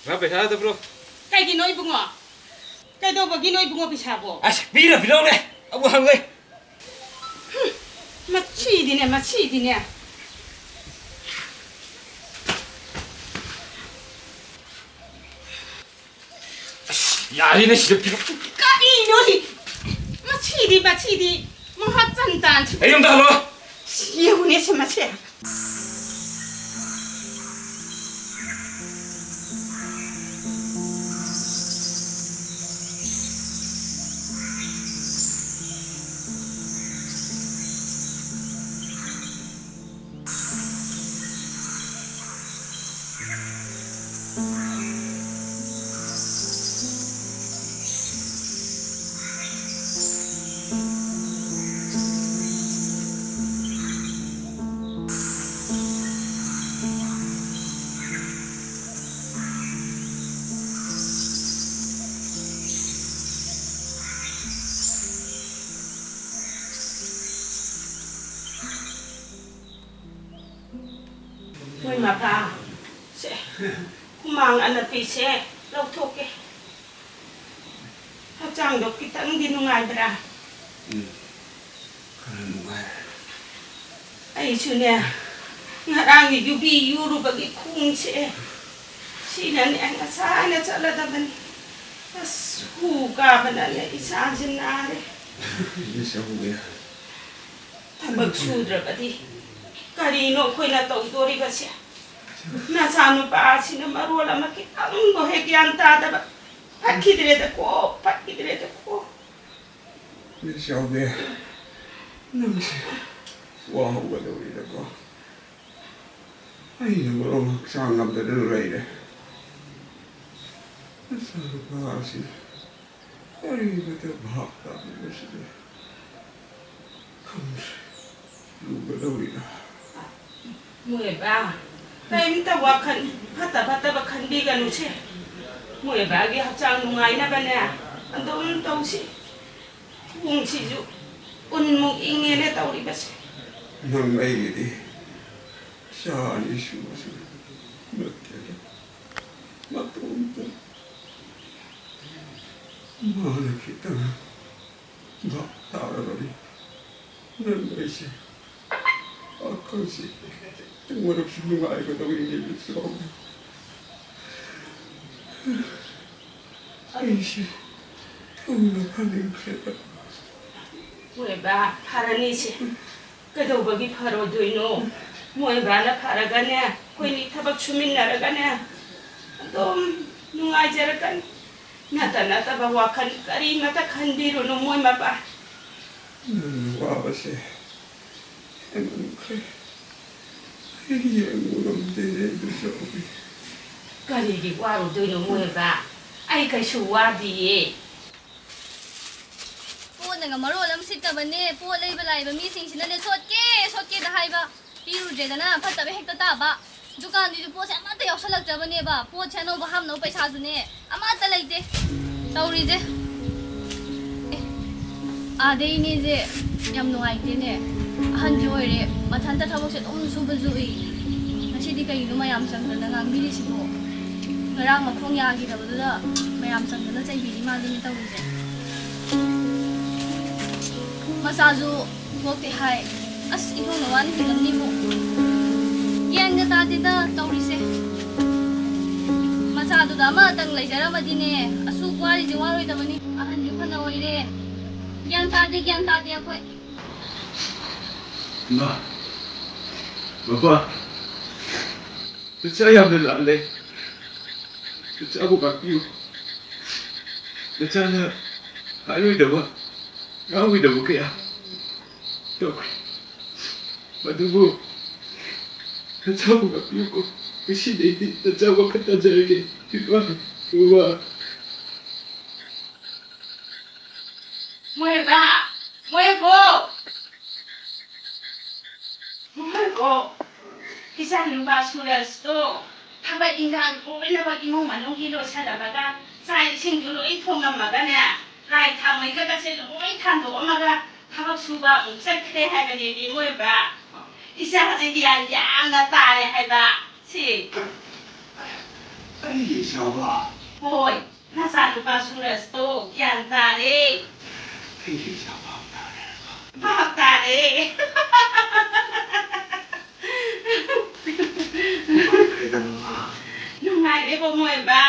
Ngã phải sao bro? Cái gì nói bung à? Cái đâu mà cái nói bung à bị sao bộ? À, bị đâu này? Ông hàng ơi. Mà chi đi nè, mà chi đi nè. Ya ini sudah bilang. Cái gì nói đi? Mà chi đi. Mà hát chân tàn. Eh, yung dalo. Yêu nè xem mà xem. Ôi mà bà sẽ mang anh là bị sẽ lâu thuộc cái hát chẳng được cái tận đi nung ai bà ai chứ nè ngã đang thì yubi yuru bagi khung sẽ si nè anh là sao nè chắc là ta bên hu cả bên này isa trên na đấy Sao vậy? thằng bậc su rồi bà đi cái đi nó khơi là tổng tôi đi bà sẽ Macha Nupa Yoo na marola makitang mo hegianta da pakidire ko. Sao vậy? Nằm wow cái đồ gì đó ai nó mà sang làm cái đồ này đấy sao được bao nhiêu ai nó cái bạc đó nó sẽ không đủ cái đồ gì đó 13 Time ta wakan pata bakan di kan uche. Mui bagi hachang nungai na ba na. Andun tau si. Kung si ju unmong ingin na tau di ba si. Nang may di. Saan isu si. Matumpo. Mana kita. Bak tara rin. Nang may siya. Ako si. Tunggu harap semua ayah kau tahu ini betul. Aisyah, tunggu paling kerja. Mui ba parani si. Kado bagi paro doino. Mui ba na paraganya. Koi ni tabak chumin naraganya. Andun nungai jarakan. Nata ba wakan kari mata kandiro no mui ma ba. Wah sih. Emang kerja. Iya, mulam deh itu sobi. Kali di waru doino mui ba. Ai kai shuwa di. Pô nga maro lam sit ka bane po lay balay ba mi sing sinane sot ke da hai ba piru je da na phat ba hek ta ba dukan di po sa ma ta yaw salak ta bane ba po chano ba ham no paisa ju ne ama ta lai de tauri je a de ni je yam no ai te ne han jo re mathan ta thawak se dom su ba ju i ngasi di kai no mayam sang da ngang bi si bo ngarang ma khong ya gi da ba da mayam sang da chai bi ma ni tauri je Masaju waktu hai, as itu nawan bilang ni bu. Yang dia tadi dah tahu riseh. Masaju dah mah tang lejar mah dine, asu kuari jawab itu bani. Ahan juga nawa ini. Yang tadi aku. Ma, Bapak, saya benar le. Saya bukan piu. Saya ayo dah buat. Kau dah buka ya? Tok. Madubu. Saya bukan piu ko. Kesi deh. Saya bukan terjadi. Wah. Mueko. Kisah lupa Suraj tu. Thaba ingan ko ina ba imo manong hilo sa dabaga. Sa ising dulo ito mamaga na. Rai thamai ka kasi lumoy thando maga. Thaba suba umsak kre hai ba ni mo ba. Isa kasi yan na tare hai ba. Si. ꯑꯩꯒꯤ ꯏꯆꯥꯎꯕ ꯍꯣꯏ ꯅꯆꯥꯅꯨꯄꯥ ꯁꯨꯔꯖꯇꯣ ꯒ꯭ꯌꯥꯟ ꯇꯥꯔꯦ ꯑꯩꯒꯤ ꯏꯆꯥꯎꯕ ꯇꯥꯔꯦ ꯚꯥꯞ ꯇꯥꯔꯦ ꯅꯨꯡꯉꯥꯏꯈ꯭ꯔꯦꯗꯅ ꯅꯨꯡꯉꯥꯏꯔꯦꯕ ꯃꯣꯏꯕ